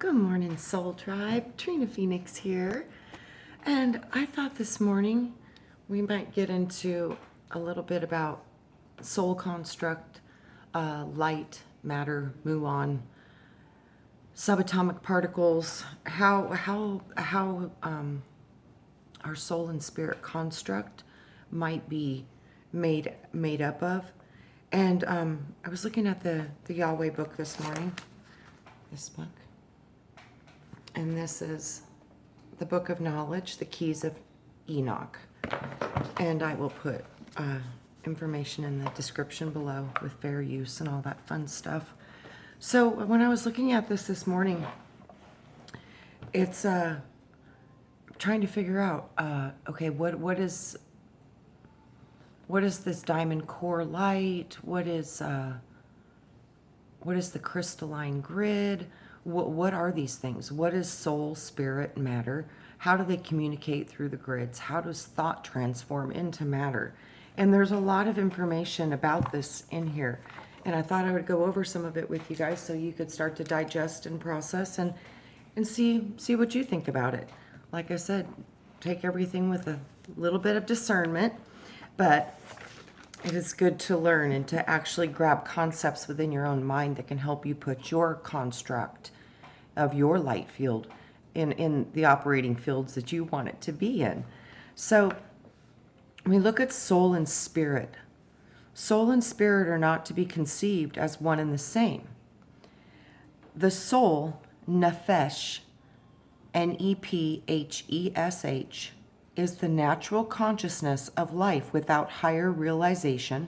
Good morning, Soul Tribe. Trina Phoenix here. And I thought this morning we might get into a little bit about soul construct, light, matter, muon, subatomic particles, how our soul and spirit construct might be made up of. And I was looking at the Yahweh book this morning, this book. And this is the Book of Knowledge, the Keys of Enoch. And I will put information in the description below with fair use and all that fun stuff. So when I was looking at this morning, it's trying to figure out, okay, what is this diamond core light? What is the crystalline grid? What are these things? What is soul, spirit, matter? How do they communicate through the grids? How does thought transform into matter? And there's a lot of information about this in here. And I thought I would go over some of it with you guys so you could start to digest and process and see what you think about it. Like I said, take everything with a little bit of discernment, but it is good to learn and to actually grab concepts within your own mind that can help you put your construct of your light field in the operating fields that you want it to be in. So we look at soul and spirit. Soul and spirit are not to be conceived as one and the same. The soul, nephesh, Nephesh, is the natural consciousness of life without higher realization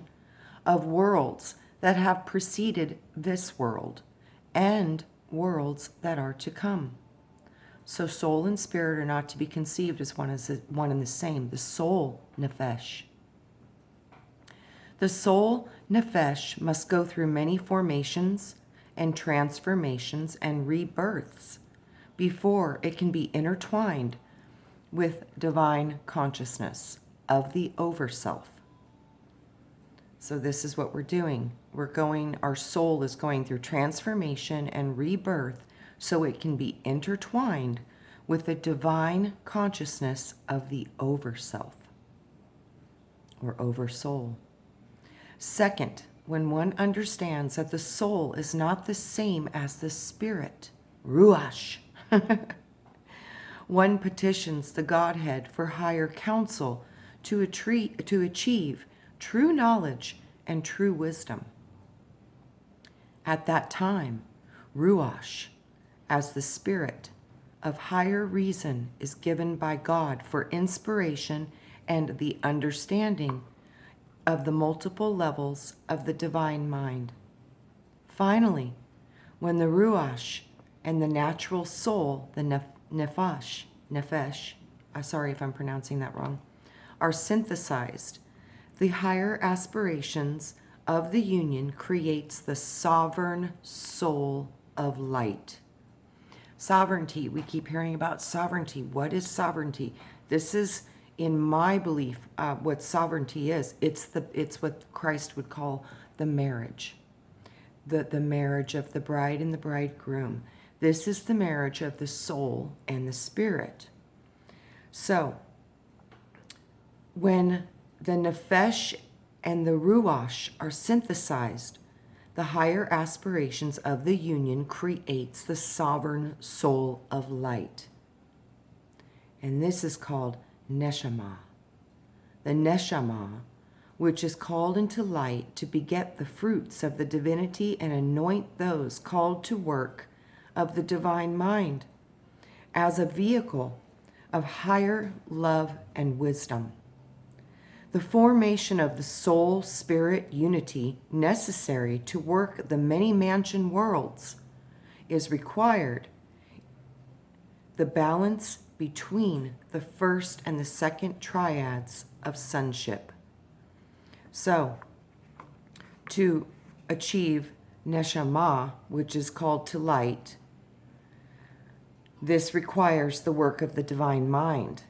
of worlds that have preceded this world and worlds that are to come. So soul and spirit are not to be conceived as one and the same. The soul, nephesh. The soul, nephesh, must go through many formations and transformations and rebirths before it can be intertwined with divine consciousness of the overself. So this is what we're doing. Our soul is going through transformation and rebirth so it can be intertwined with the divine consciousness of the overself or oversoul. Second, when one understands that the soul is not the same as the spirit, ruach, one petitions the Godhead for higher counsel to achieve true knowledge and true wisdom. At that time, ruach, as the spirit of higher reason, is given by God for inspiration and the understanding of the multiple levels of the divine mind. Finally, when the ruach and the natural soul, the nephesh, sorry if I'm pronouncing that wrong, are synthesized, the higher aspirations of the union creates the sovereign soul of light. Sovereignty, we keep hearing about sovereignty. What is sovereignty? This is, in my belief, what sovereignty is. It's what Christ would call the marriage. The marriage of the bride and the bridegroom. This is the marriage of the soul and the spirit. So, when the nephesh and the ruach are synthesized, the higher aspirations of the union creates the sovereign soul of light. And this is called neshama. The neshama, which is called into light to beget the fruits of the divinity and anoint those called to work of the divine mind as a vehicle of higher love and wisdom. The formation of the soul-spirit unity necessary to work the many-mansion worlds is required. The balance between the first and the second triads of sonship. So, to achieve neshama, which is called to light, this requires the work of the divine mind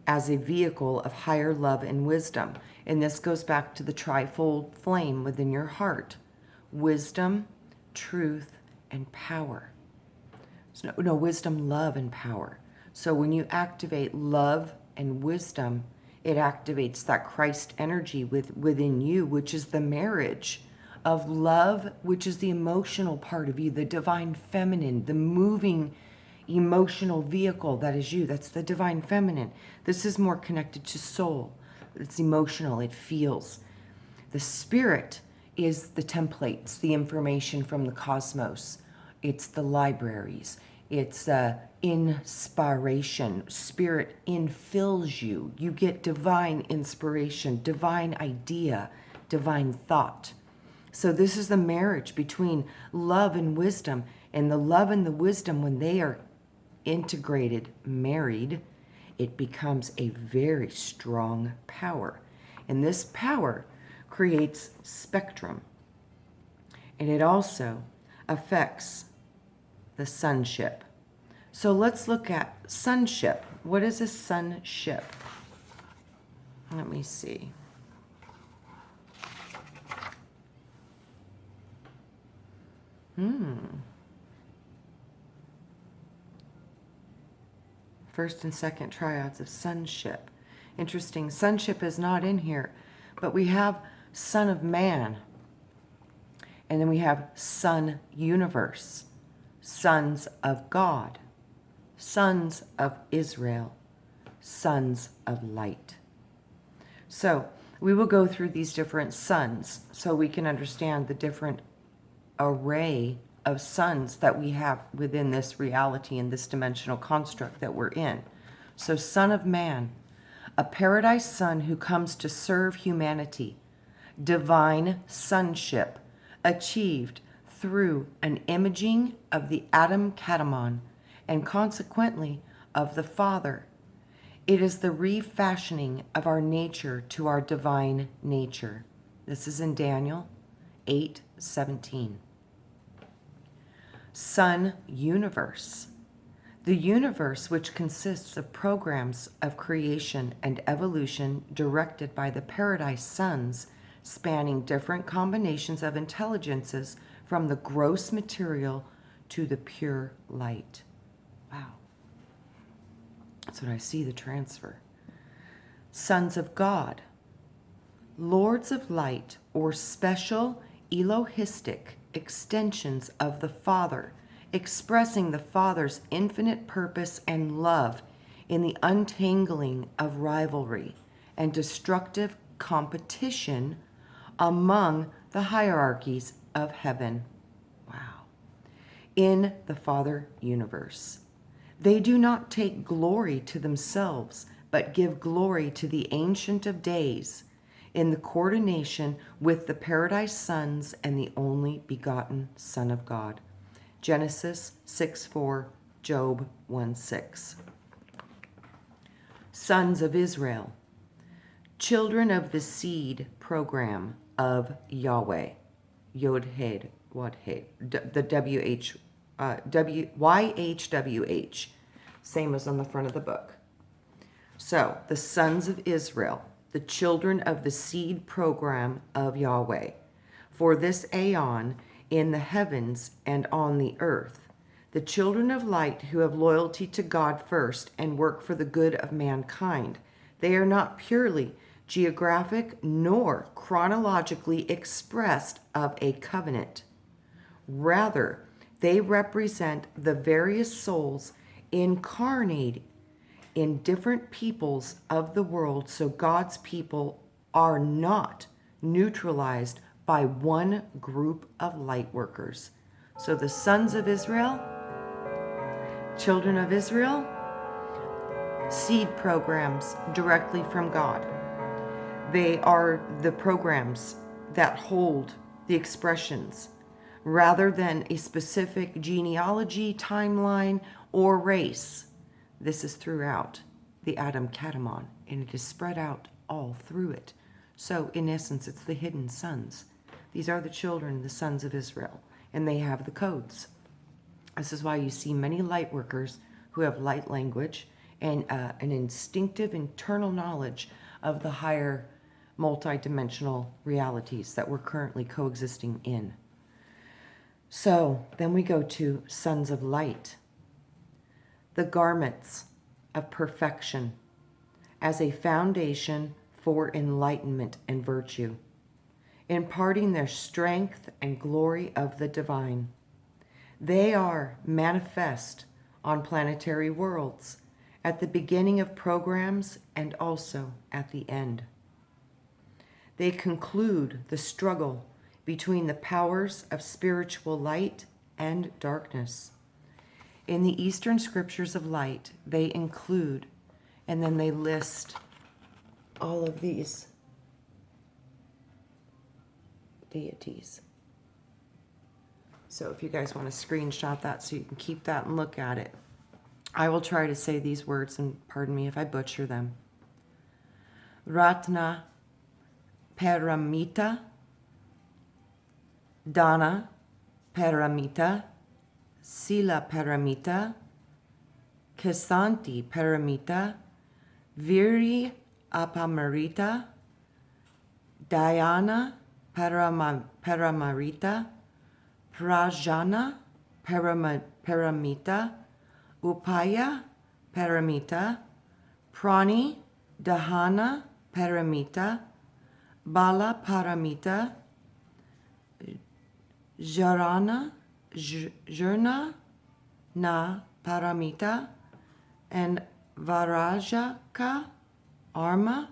as a vehicle of higher love and wisdom. And this goes back to the trifold flame within your heart: wisdom, truth, and power. No, wisdom, love, and power. So when you activate love and wisdom, it activates that Christ energy within you, which is the marriage of love, which is the emotional part of you, the divine feminine, the moving emotional vehicle that is you. That's the divine feminine. This is more connected to soul. It's emotional, it feels. The spirit is the templates, the information from the cosmos. It's the libraries. It's inspiration. Spirit infills you. You get divine inspiration, divine idea, divine thought. So this is the marriage between love and wisdom. And the love and the wisdom, when they are integrated, married, it becomes a very strong power. And this power creates spectrum. And it also affects the sonship. So let's look at sonship. What is a sonship? Let me see. First and second triads of sonship. Interesting. Sonship is not in here, but we have Son of Man. And then we have Son Universe, Sons of God, Sons of Israel, Sons of Light. So we will go through these different sons so we can understand the different array of sons that we have within this reality and this dimensional construct that we're in. So Son of Man, a paradise son who comes to serve humanity, divine sonship, achieved through an imaging of the Adam Katamon and consequently of the Father. It is the refashioning of our nature to our divine nature. This is in Daniel 8:17. Son Universe. The universe, which consists of programs of creation and evolution directed by the paradise sons, spanning different combinations of intelligences from the gross material to the pure light. Wow. That's what I see, the transfer. Sons of God, lords of light, or special Elohistic extensions of the Father, expressing the Father's infinite purpose and love in the untangling of rivalry and destructive competition among the hierarchies of heaven. Wow. In the Father universe. They do not take glory to themselves, but give glory to the Ancient of Days in the coordination with the paradise sons and the only begotten Son of God. Genesis 6:4, Job 1:6. Sons of Israel, children of the seed program of Yahweh, Yod-Hed, Wad-Hed, the YHWH, same as on the front of the book. So, the sons of Israel, the children of the seed program of Yahweh, for this aeon in the heavens and on the earth, the children of light who have loyalty to God first and work for the good of mankind. They are not purely geographic nor chronologically expressed of a covenant. Rather, they represent the various souls incarnate in different peoples of the world, so God's people are not neutralized by one group of light workers. So the sons of Israel, children of Israel, seed programs directly from God. They are the programs that hold the expressions rather than a specific genealogy, timeline, or race. This is throughout the Adam Katamon, and it is spread out all through it. So, in essence, it's the hidden sons. These are the children, the sons of Israel, and they have the codes. This is why you see many light workers who have light language and an instinctive internal knowledge of the higher multidimensional realities that we're currently coexisting in. So, then we go to sons of light. the garments of perfection as a foundation for enlightenment and virtue, imparting their strength and glory of the divine. They are manifest on planetary worlds at the beginning of programs and also at the end. They conclude the struggle between the powers of spiritual light and darkness. In the Eastern scriptures of light, they include, and then they list all of these deities. So if you guys want to screenshot that so you can keep that and look at it. I will try to say these words, and pardon me if I butcher them. Ratna Paramita, Dana Paramita, Sila Paramita, Kesanti Paramita, Viri Apamarita, Dhyana Paramarita, Prajana Paramita, Upaya Paramita, Prani Dahana Paramita, Bala Paramita, Jarana Jurna Na Paramita, and Varajaka Arma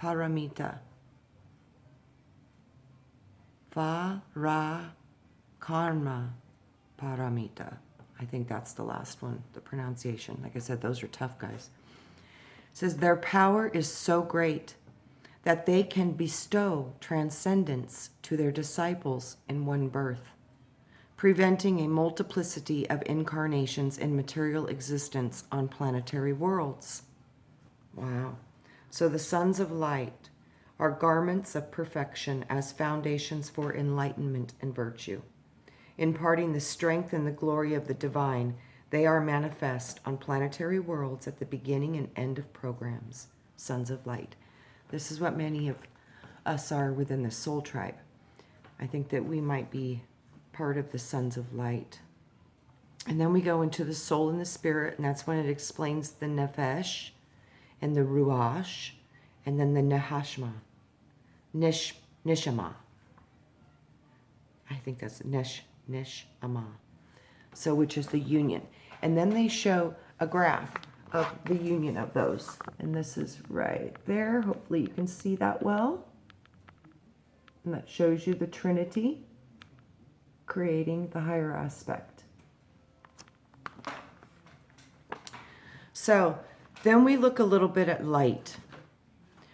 Paramita. Varakarma Paramita. I think that's the last one, the pronunciation. Like I said, those are tough guys. It says, their power is so great that they can bestow transcendence to their disciples in one birth, preventing a multiplicity of incarnations in material existence on planetary worlds. Wow. So the sons of light are garments of perfection as foundations for enlightenment and virtue. Imparting the strength and the glory of the divine, they are manifest on planetary worlds at the beginning and end of programs. Sons of light. This is what many of us are within the soul tribe. I think that we might be part of the sons of light. And then we go into the soul and the spirit, and that's when it explains the nefesh and the ruach, and then the neshama. Nishama. I think that's neshama. So which is the union. And then they show a graph of the union of those. And this is right there. Hopefully you can see that well. And that shows you the Trinity creating the higher aspect. So then we look a little bit at light.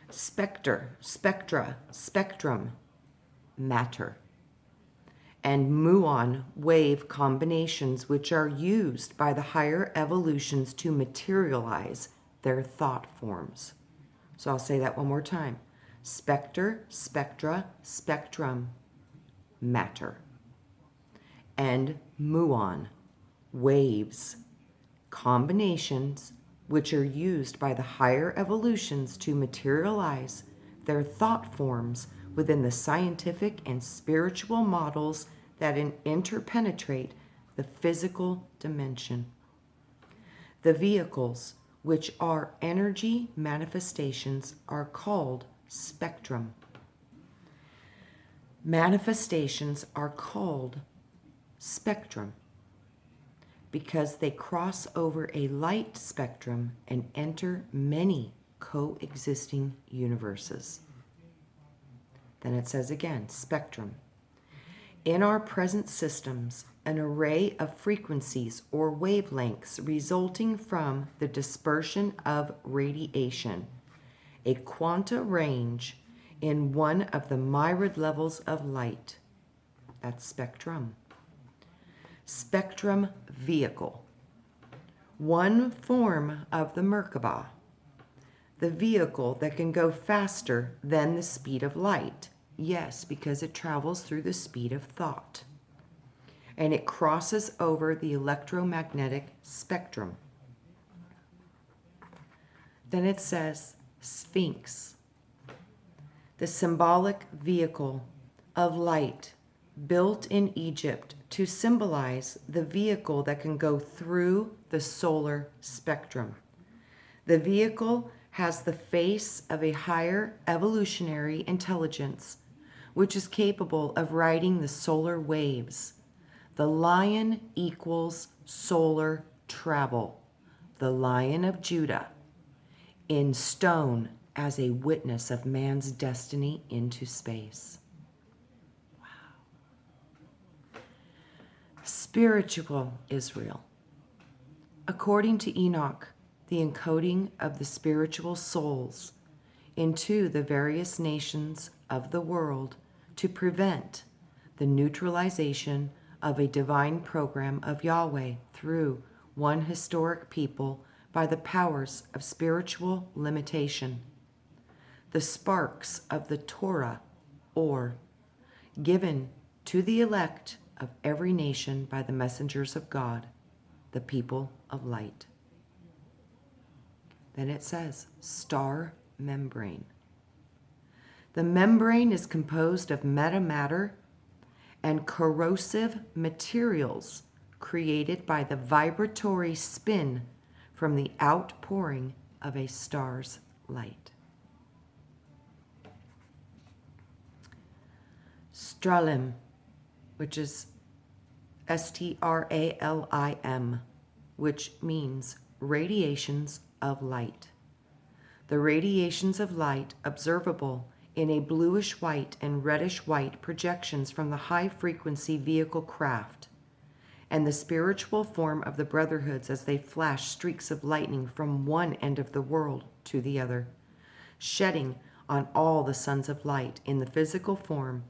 Spectra, spectrum, matter. And muon, wave combinations, which are used by the higher evolutions to materialize their thought forms. So I'll say that one more time. Spectra, spectrum, matter. And muon, waves, combinations, which are used by the higher evolutions to materialize their thought forms within the scientific and spiritual models that interpenetrate the physical dimension. The vehicles, which are energy manifestations, are called spectrum. Manifestations are called spectrum because they cross over a light spectrum and enter many coexisting universes. Then it says again, spectrum. In our present systems, an array of frequencies or wavelengths resulting from the dispersion of radiation, a quanta range in one of the myriad levels of light. That's spectrum. Spectrum vehicle. One form of the Merkaba, the vehicle that can go faster than the speed of light. Yes, because it travels through the speed of thought. And it crosses over the electromagnetic spectrum. Then it says Sphinx, the symbolic vehicle of light built in Egypt to symbolize the vehicle that can go through the solar spectrum. The vehicle has the face of a higher evolutionary intelligence, which is capable of riding the solar waves. The lion equals solar travel, the Lion of Judah, in stone as a witness of man's destiny into space. Spiritual Israel. According to Enoch, the encoding of the spiritual souls into the various nations of the world to prevent the neutralization of a divine program of Yahweh through one historic people by the powers of spiritual limitation. The sparks of the Torah, or given to the elect of every nation by the messengers of God, the people of light. Then it says, star membrane. The membrane is composed of metamatter and corrosive materials created by the vibratory spin from the outpouring of a star's light. Stralim, which is Stralim, which means radiations of light. The radiations of light observable in a bluish white and reddish white projections from the high frequency vehicle craft, and the spiritual form of the brotherhoods as they flash streaks of lightning from one end of the world to the other, shedding on all the sons of light in the physical form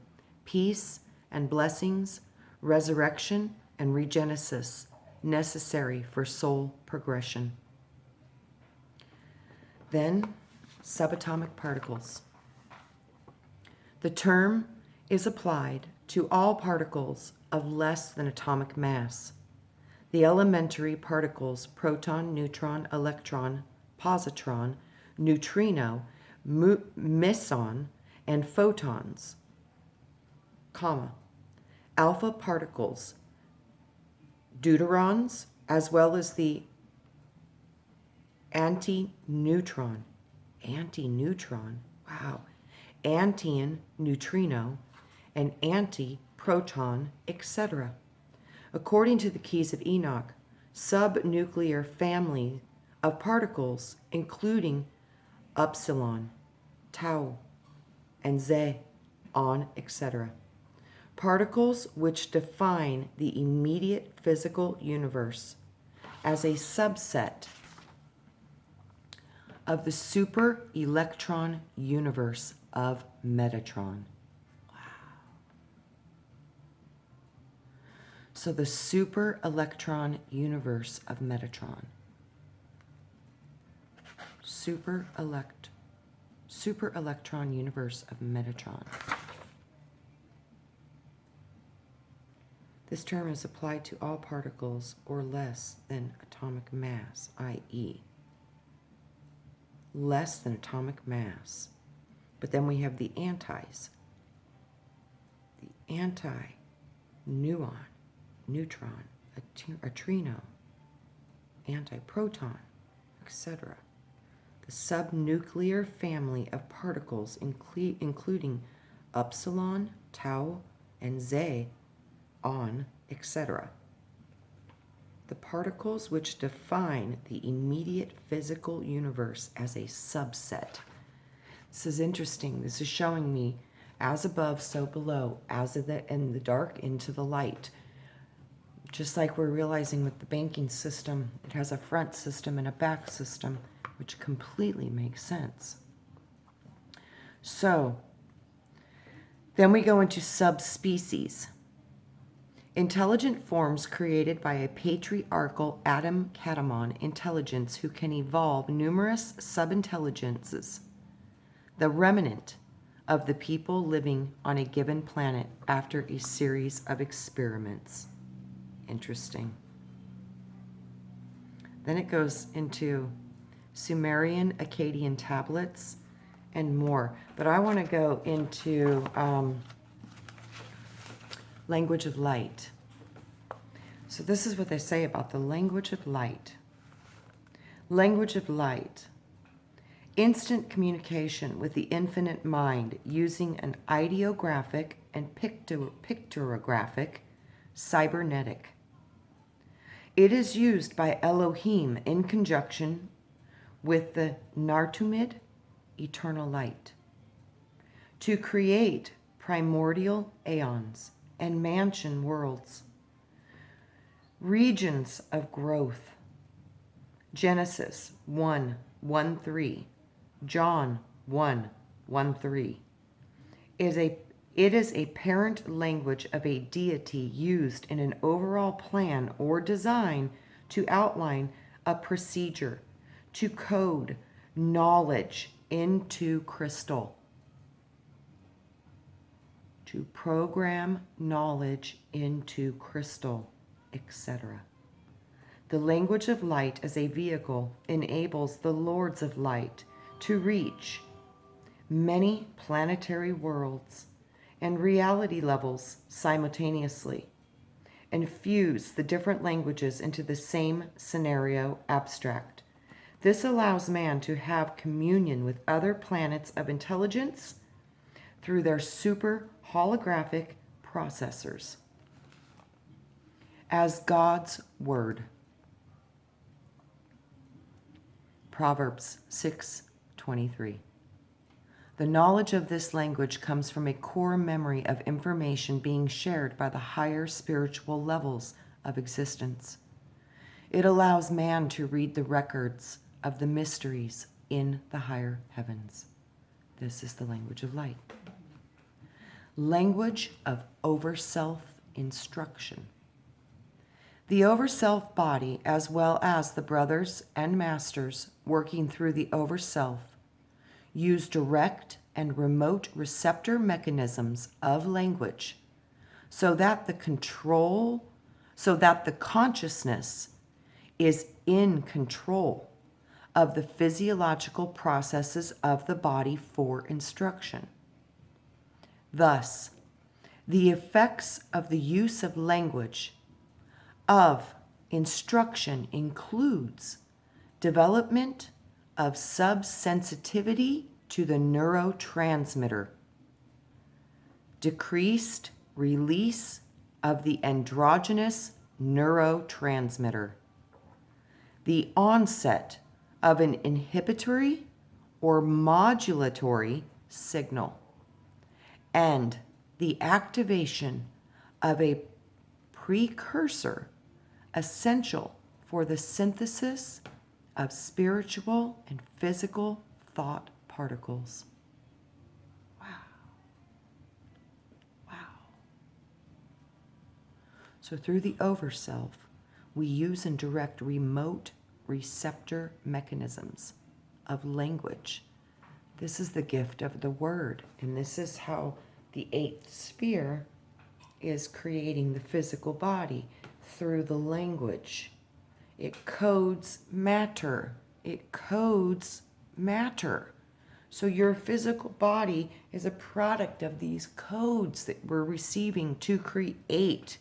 peace and blessings, resurrection and regenesis necessary for soul progression. Then, subatomic particles. The term is applied to all particles of less than atomic mass. The elementary particles proton, neutron, electron, positron, neutrino, meson, and photons, comma, alpha particles, deuterons, as well as the antineutron, wow, antian neutrino, and anti-proton, etc. According to the keys of Enoch, subnuclear family of particles, including upsilon, tau, and xeon, etc. Particles which define the immediate physical universe as a subset of the super electron universe of Metatron. Wow. So the super electron universe of Metatron. Super electron universe of Metatron. This term is applied to all particles or less than atomic mass, i.e., less than atomic mass. But then we have the antis. The anti-nuon, neutron, neutrino, antiproton, etc. The subnuclear family of particles including upsilon, tau, and xeon, etc. The particles which define the immediate physical universe as a subset. This is interesting. This is showing me as above, so below, as in the dark into the light. Just like we're realizing with the banking system, it has a front system and a back system, which completely makes sense. So, then we go into subspecies. Intelligent forms created by a patriarchal Adam-Katamon intelligence who can evolve numerous subintelligences, the remnant of the people living on a given planet after a series of experiments. Interesting. Then it goes into Sumerian Akkadian tablets and more. But I want to go into language of light. So this is what they say about the language of light. Language of light. Instant communication with the infinite mind using an ideographic and pictographic cybernetic. It is used by Elohim in conjunction with the Nartumid, eternal light, to create primordial aeons and mansion worlds, regions of growth. Genesis 1:1-3, John 1:1-3. It is a parent language of a deity used in an overall plan or design to outline a procedure, to code knowledge into crystal, to program knowledge into crystal, etc. The language of light as a vehicle enables the Lords of Light to reach many planetary worlds and reality levels simultaneously, and fuse the different languages into the same scenario abstract. This allows man to have communion with other planets of intelligence through their super holographic processors as God's Word. Proverbs 6:23. The knowledge of this language comes from a core memory of information being shared by the higher spiritual levels of existence. It allows man to read the records of the mysteries in the higher heavens. This is the language of light. Language of over-self instruction. The over-self body, as well as the brothers and masters working through the over-self, use direct and remote receptor mechanisms of language so that the consciousness is in control of the physiological processes of the body for instruction. Thus, the effects of the use of language of instruction includes development of subsensitivity to the neurotransmitter, decreased release of the androgenous neurotransmitter, the onset of an inhibitory or modulatory signal, and the activation of a precursor essential for the synthesis of spiritual and physical thought particles. Wow. Wow. So through the overself, we use and direct remote receptor mechanisms of language. This is the gift of the word, and this is how the eighth sphere is creating the physical body through the language. It codes matter. It codes matter. So your physical body is a product of these codes that we're receiving to create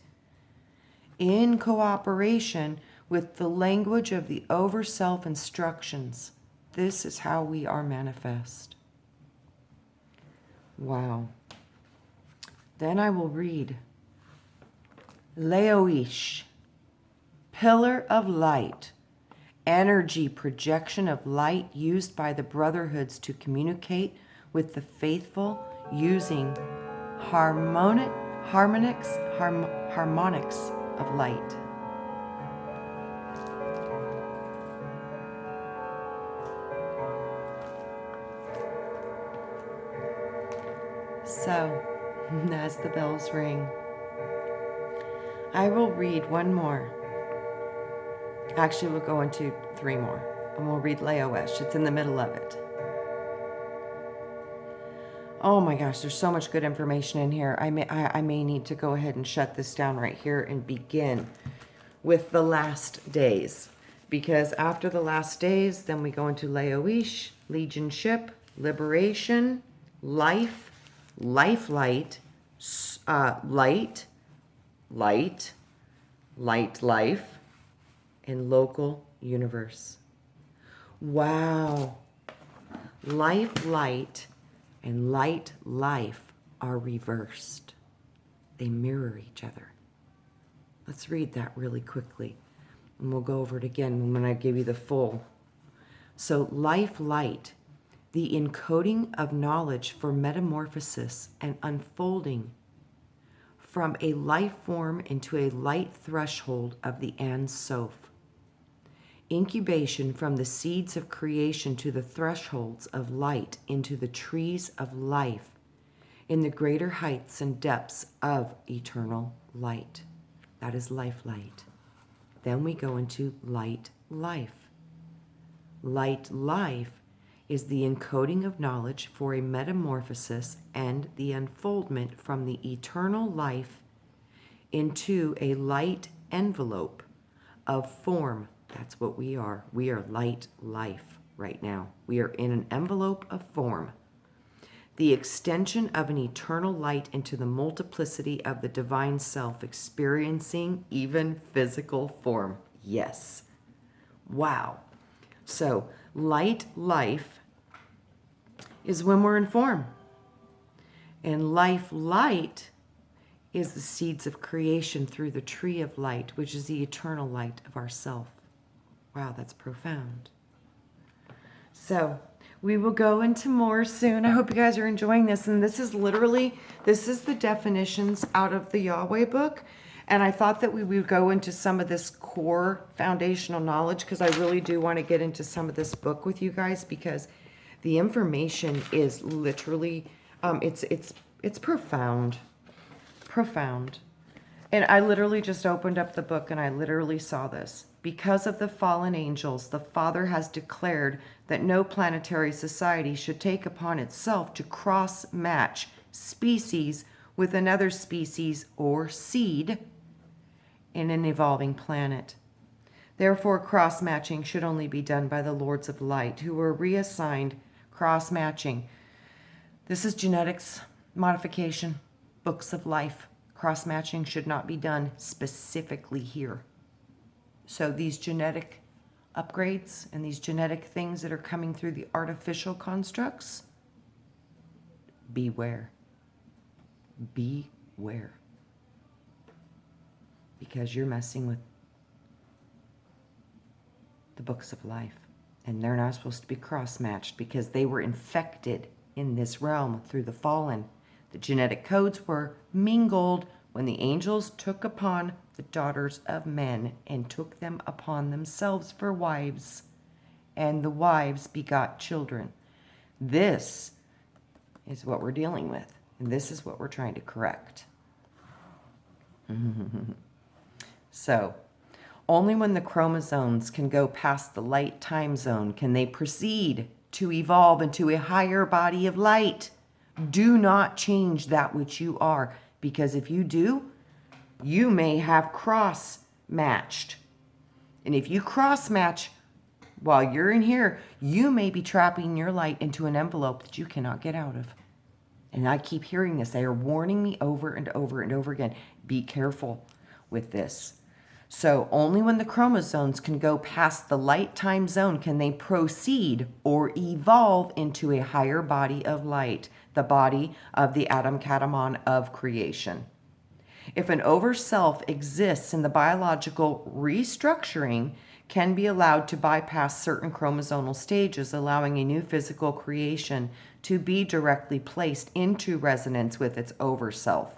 in cooperation with the language of the over-self instructions. This is how we are manifest. Wow. Then I will read Leoish, pillar of light, energy projection of light used by the brotherhoods to communicate with the faithful using harmonics of light. So, as the bells ring, I will read one more. Actually, we'll go into three more, and we'll read Leoesh. It's in the middle of it. Oh my gosh, there's so much good information in here. I may need to go ahead and shut this down right here and begin with the last days. Because after the last days, then we go into Leoish, legionship, liberation, life, light, light, light life, and local universe. Wow. Life light and light life are reversed. They mirror each other. Let's read that really quickly. And we'll go over it again when I give you the full. So life light, the encoding of knowledge for metamorphosis and unfolding from a life form into a light threshold of the Ein Sof. Incubation from the seeds of creation to the thresholds of light into the trees of life in the greater heights and depths of eternal light. That is life light. Then we go into light life. Light life is the encoding of knowledge for a metamorphosis and the unfoldment from the eternal life into a light envelope of form. That's what we are. We are light life right now. We are in an envelope of form. The extension of an eternal light into the multiplicity of the divine self, experiencing even physical form. Yes. Wow. So, light life is when we're in form. And life light is the seeds of creation through the tree of light, which is the eternal light of ourself. Wow, that's profound. So, we will go into more soon. I hope you guys are enjoying this. And this is the definitions out of the Yahweh book. And I thought that we would go into some of this core foundational knowledge because I really do want to get into some of this book with you guys because the information is literally, it's profound. Profound. And I literally just opened up the book and I literally saw this. Because of the fallen angels, the Father has declared that no planetary society should take upon itself to cross-match species with another species or seed in an evolving planet. Therefore, cross-matching should only be done by the Lords of Light, who were reassigned cross-matching. This is genetics, modification, books of life. Cross-matching should not be done specifically here. So these genetic upgrades and these genetic things that are coming through the artificial constructs, beware. Beware. Because you're messing with the books of life. And they're not supposed to be cross-matched because they were infected in this realm through the fallen. The genetic codes were mingled when the angels took upon the daughters of men and took them upon themselves for wives, and the wives begot children. This is what we're dealing with, and this is what we're trying to correct. So, only when the chromosomes can go past the light time zone can they proceed to evolve into a higher body of light. Do not change that which you are, because if you do, you may have cross-matched. And if you cross-match while you're in here, you may be trapping your light into an envelope that you cannot get out of. And I keep hearing this. They are warning me over and over and over again. Be careful with this. So only when the chromosomes can go past the light time zone can they proceed or evolve into a higher body of light, the body of the Adam Katamon of creation. If an overself exists in the biological restructuring, can be allowed to bypass certain chromosomal stages, allowing a new physical creation to be directly placed into resonance with its overself.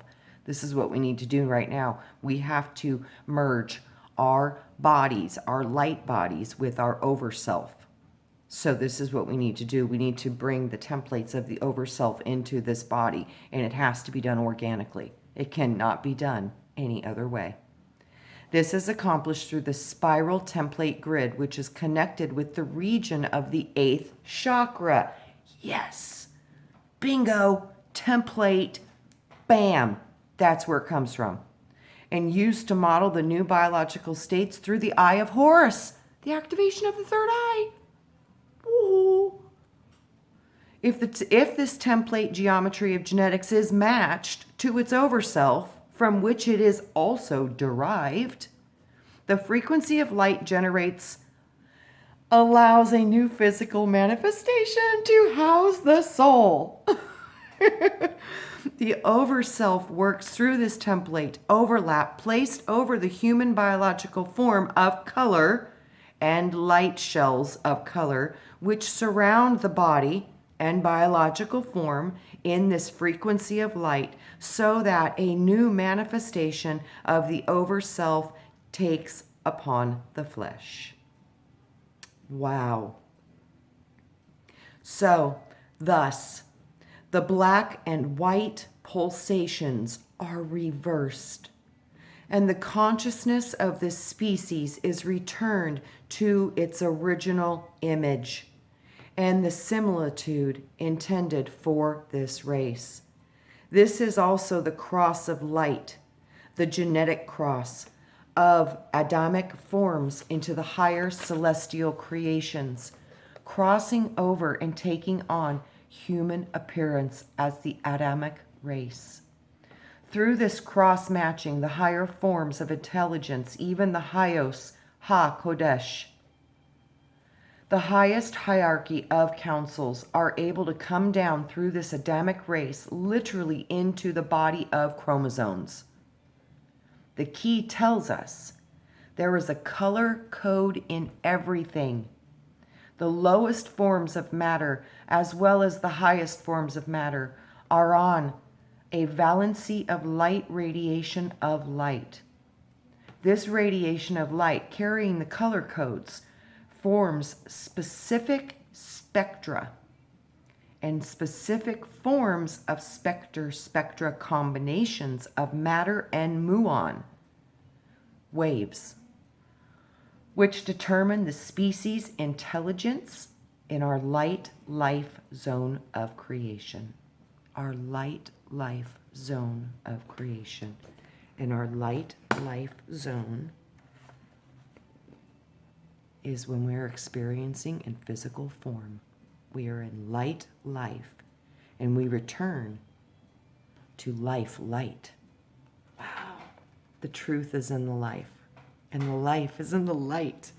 This is what we need to do right now. We have to merge our bodies, our light bodies, with our overself. So this is what we need to do. We need to bring the templates of the overself into this body, and it has to be done organically. It cannot be done any other way. This is accomplished through the spiral template grid, which is connected with the region of the 8th chakra. Yes. Bingo. Template. Bam. That's where it comes from. And used to model the new biological states through the eye of Horus, the activation of the third eye. Ooh. If this template geometry of genetics is matched to its overself, from which it is also derived, The frequency of light allows a new physical manifestation to house the soul. The overself works through this template overlap placed over the human biological form of color and light shells of color, which surround the body and biological form in this frequency of light, so that a new manifestation of the overself takes upon the flesh. Wow. So, thus, the black and white pulsations are reversed, and the consciousness of this species is returned to its original image and the similitude intended for this race. This is also the cross of light, the genetic cross of Adamic forms into the higher celestial creations, crossing over and taking on human appearance as the Adamic race. Through this cross-matching, the higher forms of intelligence, even the Hayos HaKodesh, the highest hierarchy of councils, are able to come down through this Adamic race literally into the body of chromosomes. The key tells us there is a color code in everything. The lowest forms of matter, as well as the highest forms of matter, are on a valency of light radiation of light. This radiation of light, carrying the color codes, forms specific spectra and specific forms of spectra combinations of matter and muon waves, which determine the species intelligence in our light life zone of creation. Our light life zone of creation. And our light life zone is when we're experiencing in physical form. We are in light life, and we return to life light. Wow. The truth is in the life, and the life is in the light.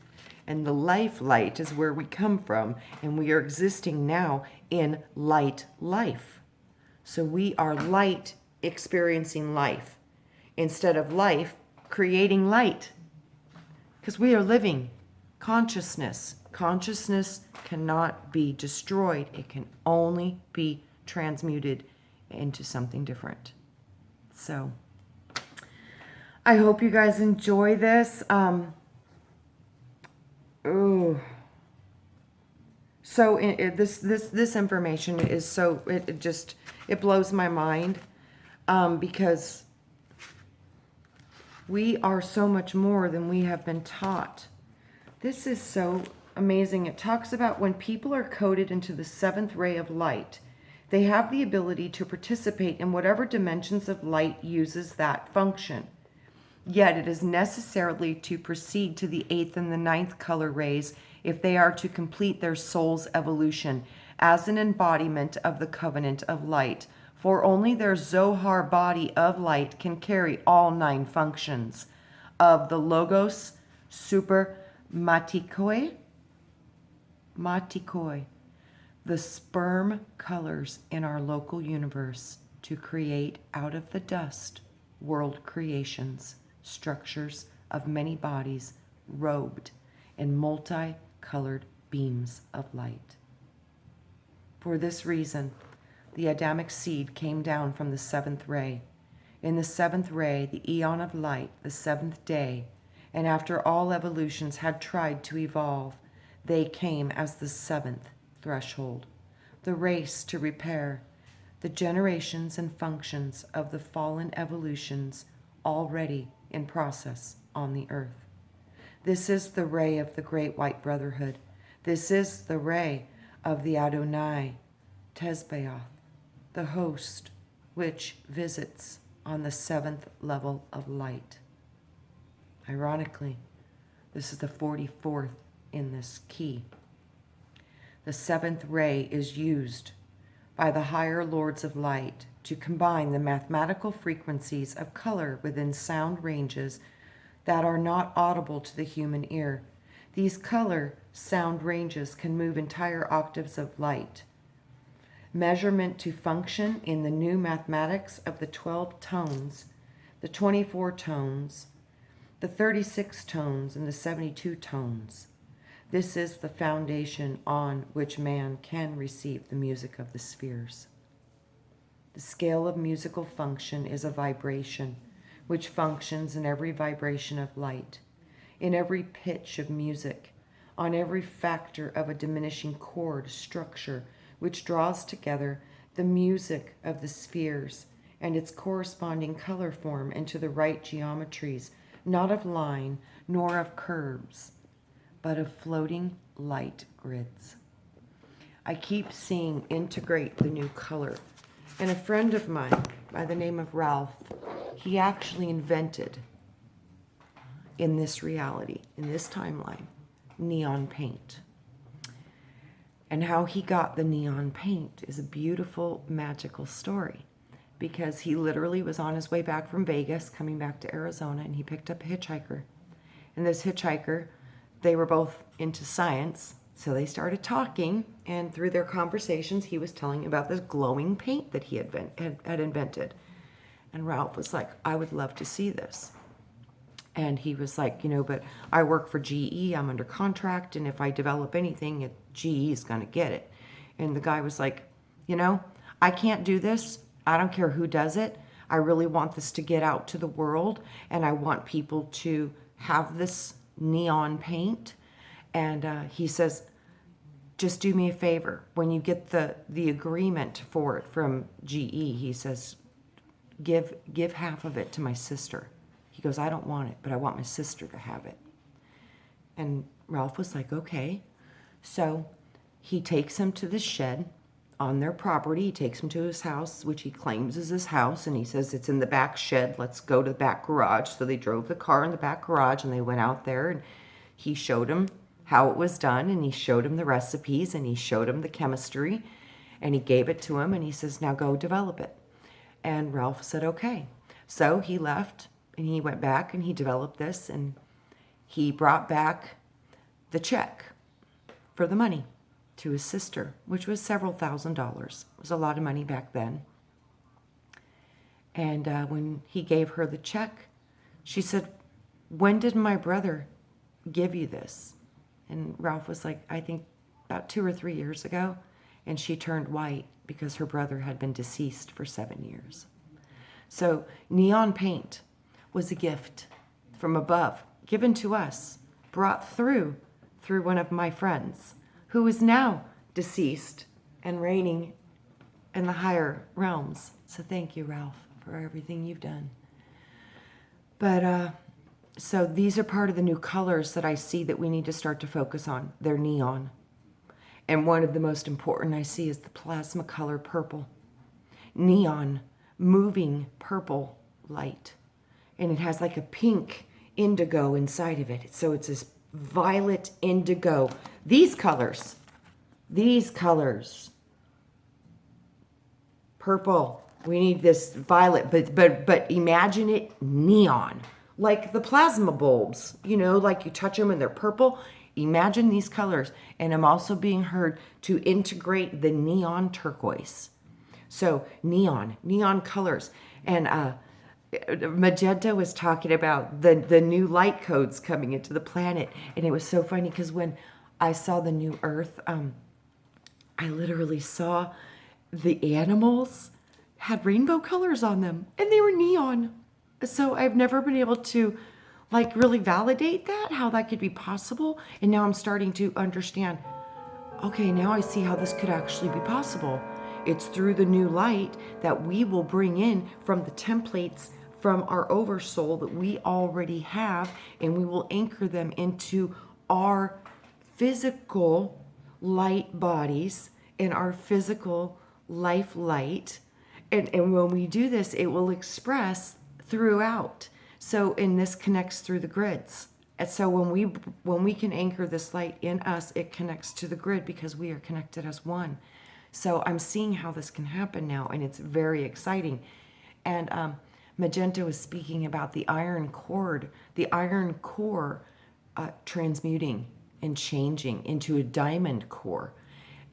And the life light is where we come from, and we are existing now in light life. So we are light experiencing life instead of life creating light, because we are living consciousness. Consciousness cannot be destroyed. It can only be transmuted into something different. So I hope you guys enjoy this. So this information is so, it blows my mind, because we are so much more than we have been taught. This is so amazing. It talks about when people are coded into the seventh ray of light, they have the ability to participate in whatever dimensions of light uses that function. Yet it is necessarily to proceed to the eighth and the ninth color rays if they are to complete their soul's evolution as an embodiment of the covenant of light. For only their Zohar body of light can carry all 9 functions of the Logos Super Matikoi, the sperm colors in our local universe, to create out of the dust world creations, structures of many bodies robed in multicolored beams of light. For this reason, the Adamic seed came down from the 7th ray. In the 7th ray, the eon of light, the 7th day, and after all evolutions had tried to evolve, they came as the 7th threshold, the race to repair the generations and functions of the fallen evolutions already in process on the earth. This is the ray of the Great White Brotherhood. This is the ray of the Adonai Tezbaoth, the host which visits on the 7th level of light. Ironically, this is the 44th in this key. The 7th ray is used by the higher lords of light to combine the mathematical frequencies of color within sound ranges that are not audible to the human ear. These color sound ranges can move entire octaves of light. Measurement to function in the new mathematics of the 12 tones, the 24 tones, the 36 tones, and the 72 tones. This is the foundation on which man can receive the music of the spheres. The scale of musical function is a vibration, which functions in every vibration of light, in every pitch of music, on every factor of a diminishing chord structure, which draws together the music of the spheres and its corresponding color form into the right geometries, not of line nor of curves, but of floating light grids. I keep seeing integrate the new color. And a friend of mine by the name of Ralph, he actually invented in this reality, in this timeline, neon paint. And how he got the neon paint is a beautiful, magical story, because he literally was on his way back from Vegas, coming back to Arizona, and he picked up a hitchhiker. And this hitchhiker, they were both into science, so they started talking, and through their conversations, he was telling about this glowing paint that he had invented. And Ralph was like, I would love to see this. And he was like, but I work for GE, I'm under contract, and if I develop anything, GE is going to get it. And the guy was like, I can't do this. I don't care who does it. I really want this to get out to the world, and I want people to have this neon paint. And he says, just do me a favor. When you get the agreement for it from GE, he says, give half of it to my sister. He goes, I don't want it, but I want my sister to have it. And Ralph was like, okay. So he takes him to the shed on their property. He takes him to his house, which he claims is his house. And he says, it's in the back shed. Let's go to the back garage. So they drove the car in the back garage and they went out there, and he showed him how it was done. And he showed him the recipes, and he showed him the chemistry, and he gave it to him. And he says, now go develop it. And Ralph said, okay. So he left. And he went back and he developed this, and he brought back the check for the money to his sister, which was several $1,000s. It was a lot of money back then. And when he gave her the check, she said, when did my brother give you this? And Ralph was like, I think about 2 or 3 years ago. And she turned white because her brother had been deceased for 7 years. So neon paint was a gift from above, given to us, brought through one of my friends, who is now deceased and reigning in the higher realms. So thank you, Ralph, for everything you've done. But so these are part of the new colors that I see that we need to start to focus on. They're neon. And one of the most important I see is the plasma color purple. Neon, moving purple light. And it has like a pink indigo inside of it. So it's this violet indigo. These colors, purple. We need this violet, but imagine it neon, like the plasma bulbs. Like you touch them and they're purple. Imagine these colors. And I'm also being heard to integrate the neon turquoise. So neon colors, and Magenta was talking about the new light codes coming into the planet. And it was so funny because when I saw the new Earth, I literally saw the animals had rainbow colors on them, and they were neon. So I've never been able to really validate how that could be possible. And now I'm starting to understand, okay, now I see how this could actually be possible. It's through the new light that we will bring in from the templates from our oversoul that we already have, and we will anchor them into our physical light bodies and our physical life light. And when we do this, it will express throughout. So, and this connects through the grids. And so when we can anchor this light in us, it connects to the grid because we are connected as one. So I'm seeing how this can happen now, and it's very exciting. And Magenta was speaking about the iron cord, the iron core transmuting and changing into a diamond core.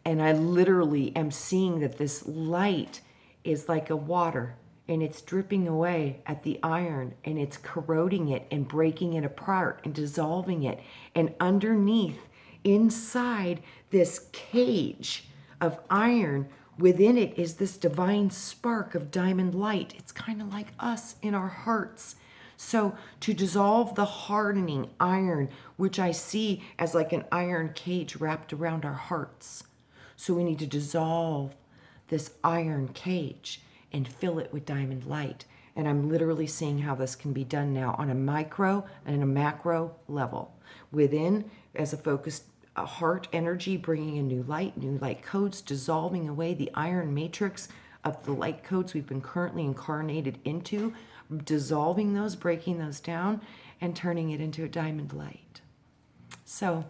And I literally am seeing that this light is like a water, and it's dripping away at the iron, and it's corroding it and breaking it apart and dissolving it. And underneath, inside this cage of iron, within it is this divine spark of diamond light. It's kind of like us in our hearts. So to dissolve the hardening iron, which I see as like an iron cage wrapped around our hearts. So we need to dissolve this iron cage and fill it with diamond light. And I'm literally seeing how this can be done now on a micro and a macro level. Within, as a focused heart energy, bringing in new light codes, dissolving away the iron matrix of the light codes we've been currently incarnated into, dissolving those, breaking those down, and turning it into a diamond light. So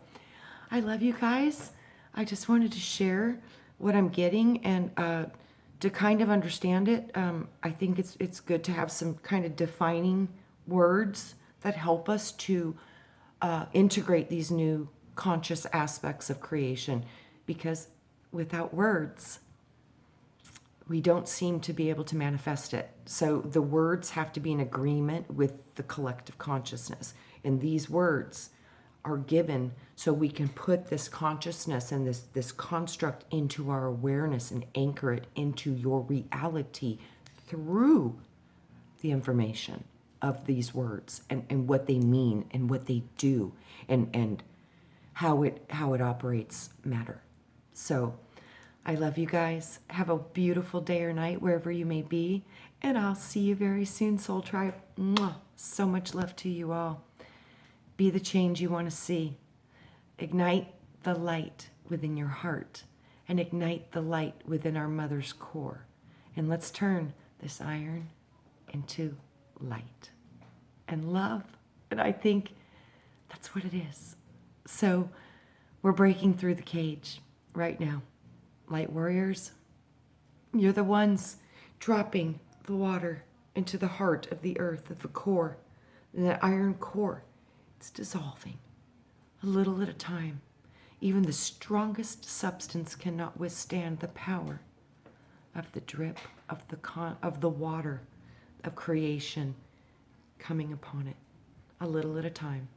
I love you guys. I just wanted to share what I'm getting, and to kind of understand it, I think it's good to have some kind of defining words that help us to integrate these new conscious aspects of creation, because without words, we don't seem to be able to manifest it. So the words have to be in agreement with the collective consciousness. And these words are given so we can put this consciousness and this construct into our awareness and anchor it into your reality through the information of these words and what they mean and what they do and how it operates matter. So I love you guys. Have a beautiful day or night wherever you may be, and I'll see you very soon, Soul Tribe. Mwah. So much love to you all. Be the change you want to see. Ignite the light within your heart and ignite the light within our mother's core. And let's turn this iron into light and love. And I think that's what it is. So we're breaking through the cage right now. Light warriors, you're the ones dropping the water into the heart of the earth, of the core, and that iron core. It's dissolving a little at a time. Even the strongest substance cannot withstand the power of the drip of the water of creation coming upon it a little at a time.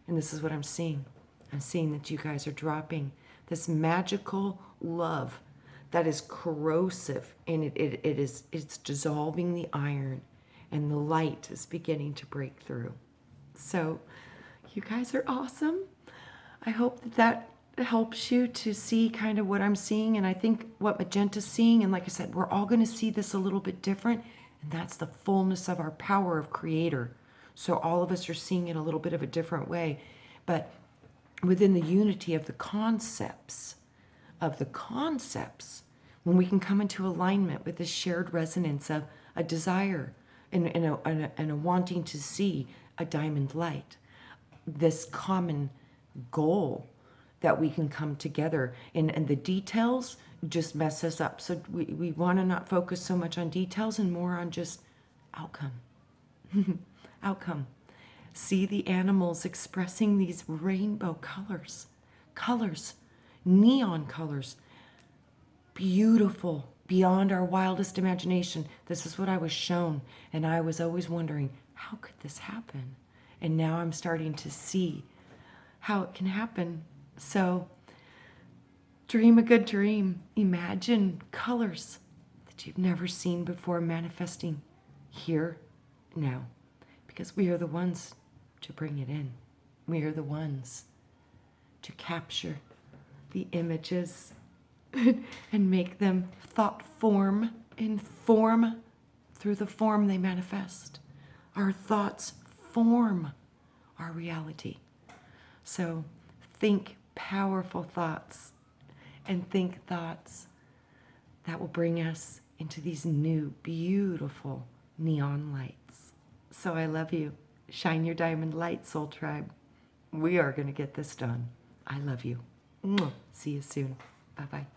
And this is what I'm seeing. I'm seeing that you guys are dropping this magical love that is corrosive, and it's dissolving the iron, and the light is beginning to break through. So you guys are awesome. I hope that helps you to see kind of what I'm seeing, and I think what Magenta's seeing. And like I said, we're all going to see this a little bit different, and that's the fullness of our power of creator. So all of us are seeing it a little bit of a different way, but within the unity of the concepts, when we can come into alignment with this shared resonance of a desire and a wanting to see a diamond light, this common goal that we can come together, and the details just mess us up. So we want to not focus so much on details and more on just outcome. Outcome. See the animals expressing these rainbow colors, neon colors, beautiful, beyond our wildest imagination. This is what I was shown, and I was always wondering, how could this happen? And now I'm starting to see how it can happen. So dream a good dream. Imagine colors that you've never seen before manifesting here, now, because we are the ones to bring it in. We are the ones to capture the images and make them thought form and form through the form they manifest. Our thoughts form our reality. So think powerful thoughts and think thoughts that will bring us into these new, beautiful neon lights. So I love you. Shine your diamond light, Soul Tribe. We are going to get this done. I love you. Mwah. See you soon. Bye-bye.